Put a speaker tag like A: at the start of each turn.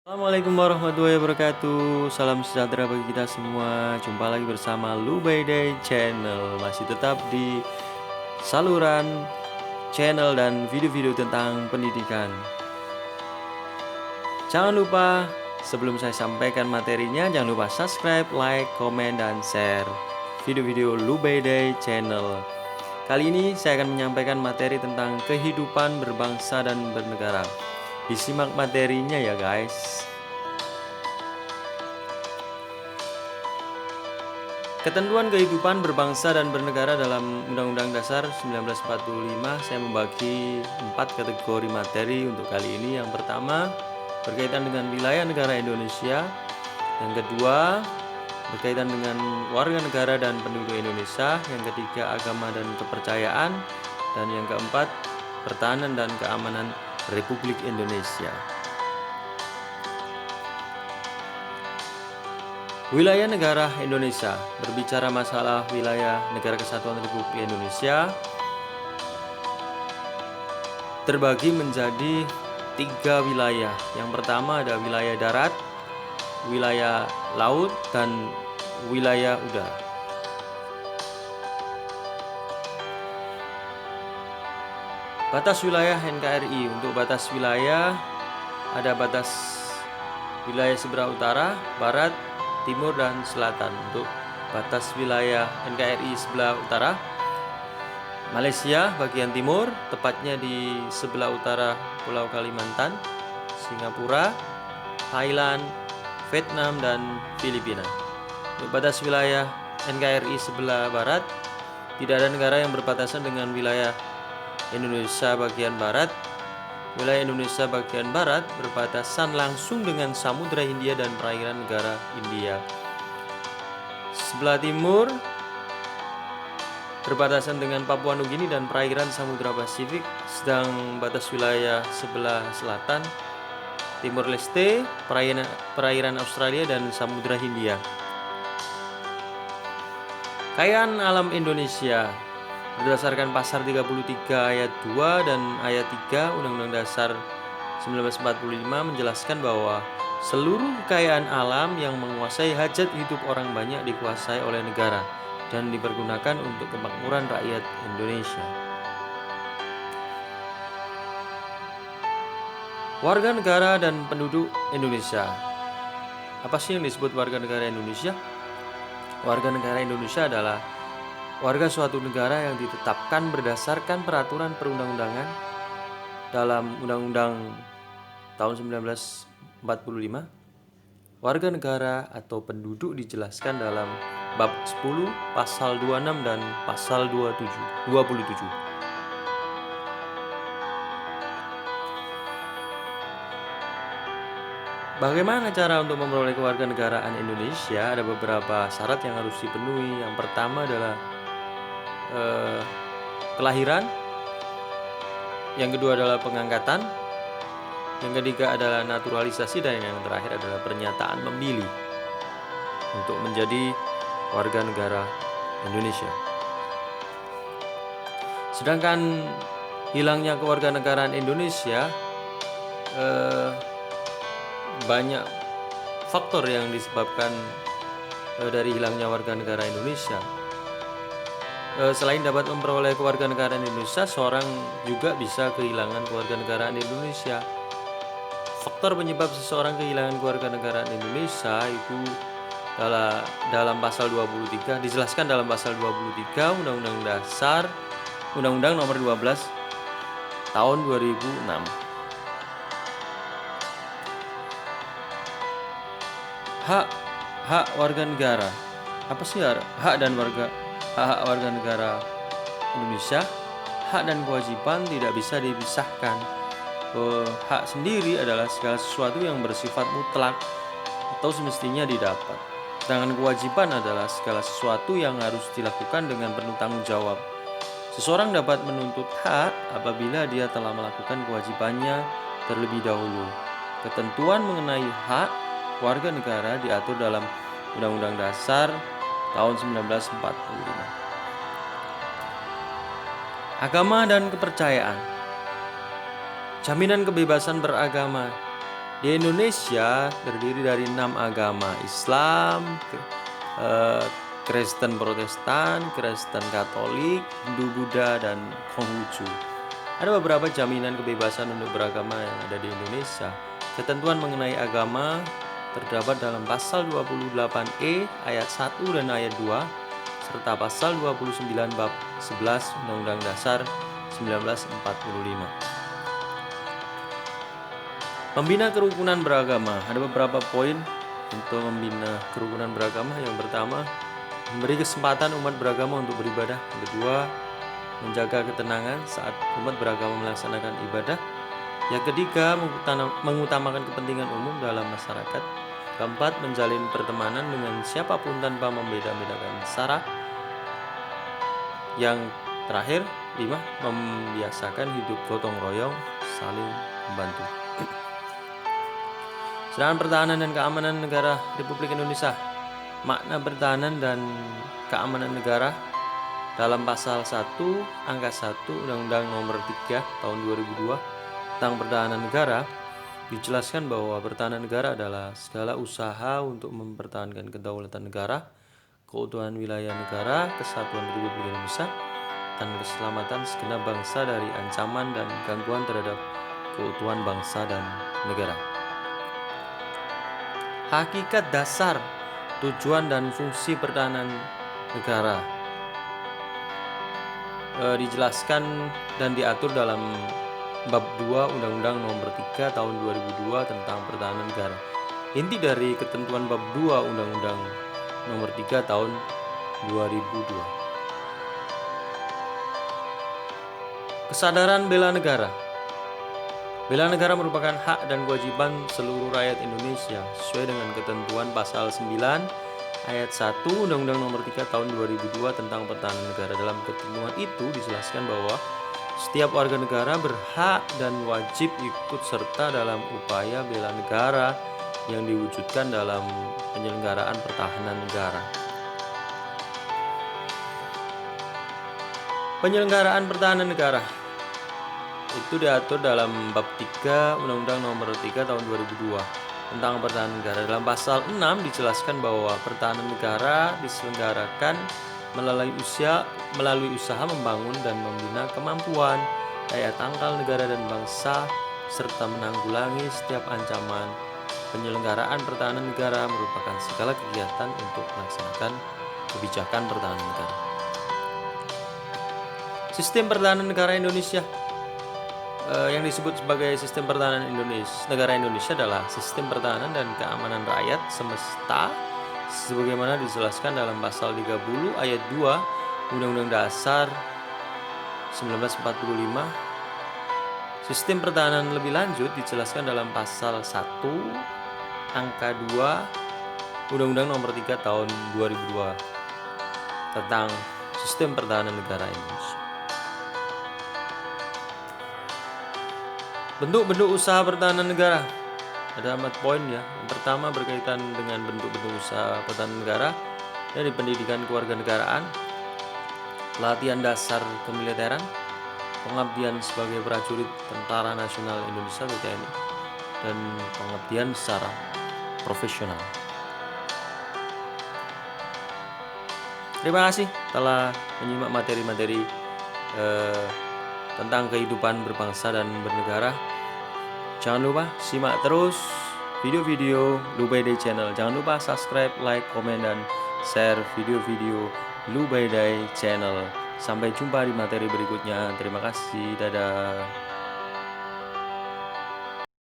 A: Assalamualaikum warahmatullahi wabarakatuh. Salam sejahtera bagi kita semua. Jumpa lagi bersama Lubai Day Channel. Masih tetap di saluran channel dan video-video tentang pendidikan. Jangan lupa sebelum saya sampaikan materinya, jangan lupa subscribe, like, komen, dan share video-video Lubai Day Channel. Kali ini saya akan menyampaikan materi tentang kehidupan berbangsa dan bernegara. Disimak materinya ya guys. Ketentuan kehidupan berbangsa dan bernegara dalam Undang-Undang Dasar 1945 saya membagi 4 kategori materi untuk kali ini. Yang pertama berkaitan dengan wilayah negara Indonesia. Yang kedua berkaitan dengan warga negara dan penduduk Indonesia. Yang ketiga agama dan kepercayaan. Dan yang keempat pertahanan dan keamanan Republik Indonesia. Wilayah negara Indonesia. Berbicara masalah wilayah negara kesatuan Republik Indonesia terbagi menjadi 3 wilayah. Yang pertama ada wilayah darat, wilayah laut, dan wilayah udara. Batas wilayah NKRI. Untuk batas wilayah ada batas wilayah sebelah utara, barat, timur, dan selatan. Untuk batas wilayah NKRI sebelah utara, Malaysia bagian timur, tepatnya di sebelah utara Pulau Kalimantan, Singapura, Thailand, Vietnam, dan Filipina. Untuk batas wilayah NKRI sebelah barat, tidak ada negara yang berbatasan dengan wilayah Indonesia bagian barat. Wilayah Indonesia bagian barat berbatasan langsung dengan Samudra Hindia dan perairan negara India. Sebelah timur berbatasan dengan Papua Nugini dan perairan Samudra Pasifik, sedang batas wilayah sebelah selatan Timor Leste, perairan Australia dan Samudra Hindia. Kekayaan alam Indonesia berdasarkan pasal 33 ayat 2 dan ayat 3 Undang-Undang Dasar 1945 menjelaskan bahwa seluruh kekayaan alam yang menguasai hajat hidup orang banyak dikuasai oleh negara dan dipergunakan untuk kemakmuran rakyat Indonesia. Warga negara dan penduduk Indonesia. Apa sih yang disebut warga negara Indonesia? Warga negara Indonesia adalah warga suatu negara yang ditetapkan berdasarkan peraturan perundang-undangan dalam Undang-Undang tahun 1945. Warga negara atau penduduk dijelaskan dalam bab 10, pasal 26 dan pasal 27. Bagaimana cara untuk memperoleh kewarganegaraan Indonesia? Ada beberapa syarat yang harus dipenuhi. Yang pertama adalah kelahiran, yang kedua adalah pengangkatan, yang ketiga adalah naturalisasi, dan yang terakhir adalah pernyataan memilih untuk menjadi warga negara Indonesia. Sedangkan hilangnya kewarganegaraan Indonesia banyak faktor yang disebabkan dari hilangnya warga negara Indonesia. Selain dapat memperoleh kewarganegaraan Indonesia, seorang juga bisa kehilangan kewarganegaraan Indonesia. Faktor penyebab seseorang kehilangan kewarganegaraan Indonesia itu dalam pasal 23, dijelaskan dalam pasal 23 Undang-Undang Dasar Undang-Undang Nomor 12 Tahun 2006. Hak warga negara. Apa sih hak warga negara Indonesia? Hak dan kewajiban tidak bisa dipisahkan. Hak sendiri adalah segala sesuatu yang bersifat mutlak atau semestinya didapat. Sedangkan kewajiban adalah segala sesuatu yang harus dilakukan dengan penuh tanggung jawab. Seseorang dapat menuntut hak apabila dia telah melakukan kewajibannya terlebih dahulu. Ketentuan mengenai hak warga negara diatur dalam Undang-Undang Dasar tahun 1945. Agama dan kepercayaan. Jaminan kebebasan beragama Di Indonesia terdiri dari 6 agama: Islam, Kristen Protestan, Kristen Katolik, Hindu Buddha, dan Konghucu. Ada beberapa jaminan kebebasan untuk beragama yang ada di Indonesia. Ketentuan mengenai agama terdapat dalam pasal 28E ayat 1 dan ayat 2 serta pasal 29 bab 11 Undang-Undang Dasar 1945. Membina kerukunan beragama. Ada beberapa poin untuk membina kerukunan beragama. Yang pertama, memberi kesempatan umat beragama untuk beribadah. Yang kedua, menjaga ketenangan saat umat beragama melaksanakan ibadah. Yang ketiga, mengutamakan kepentingan umum dalam masyarakat. Keempat, menjalin pertemanan dengan siapapun tanpa membeda-bedakan sara. Yang terakhir, 5, membiasakan hidup gotong royong, saling membantu. Sedangkan pertahanan dan keamanan negara Republik Indonesia. Makna pertahanan dan keamanan negara dalam pasal 1 angka 1 Undang-Undang Nomor 3 Tahun 2002 tentang pertahanan negara dijelaskan bahwa pertahanan negara adalah segala usaha untuk mempertahankan kedaulatan negara, keutuhan wilayah negara, kesatuan Republik Indonesia, dan keselamatan segenap bangsa dari ancaman dan gangguan terhadap keutuhan bangsa dan negara. Hakikat dasar, tujuan dan fungsi pertahanan negara dijelaskan dan diatur dalam bab 2 Undang-Undang Nomor 3 Tahun 2002 tentang pertahanan negara. Inti dari ketentuan bab 2 Undang-Undang Nomor 3 Tahun 2002. Kesadaran bela negara. Bela negara merupakan hak dan kewajiban seluruh rakyat Indonesia sesuai dengan ketentuan pasal 9 ayat 1 Undang-Undang Nomor 3 Tahun 2002 tentang pertahanan negara. Dalam ketentuan itu dijelaskan bahwa setiap warga negara berhak dan wajib ikut serta dalam upaya bela negara yang diwujudkan dalam penyelenggaraan pertahanan negara. Penyelenggaraan pertahanan negara itu diatur dalam bab 3 Undang-Undang Nomor 3 Tahun 2002 tentang pertahanan negara. Dalam pasal 6 dijelaskan bahwa pertahanan negara diselenggarakan melalui usaha membangun dan membina kemampuan daya tangkal negara dan bangsa serta menanggulangi setiap ancaman. Penyelenggaraan pertahanan negara merupakan segala kegiatan untuk melaksanakan kebijakan pertahanan negara. Sistem pertahanan negara Indonesia yang disebut sebagai sistem pertahanan negara Indonesia adalah sistem pertahanan dan keamanan rakyat semesta sebagaimana dijelaskan dalam pasal 30 ayat 2 Undang-Undang Dasar 1945. Sistem pertahanan lebih lanjut dijelaskan dalam pasal 1 angka 2 Undang-Undang Nomor 3 Tahun 2002 tentang sistem pertahanan negara Indonesia. Bentuk-bentuk usaha pertahanan negara. Ada 4 poin ya. Yang pertama berkaitan dengan bentuk-bentuk usaha pertahanan negara dari pendidikan kewarganegaraan, pelatihan dasar kemiliteran, pengabdian sebagai prajurit Tentara Nasional Indonesia atau TNI, dan pengabdian secara profesional. Terima kasih telah menyimak materi-materi tentang kehidupan berbangsa dan bernegara. Jangan lupa simak terus video-video Lu By Day Channel. Jangan lupa subscribe, like, komen, dan share video-video Lu By Day Channel. Sampai jumpa di materi berikutnya. Terima kasih. Dadah.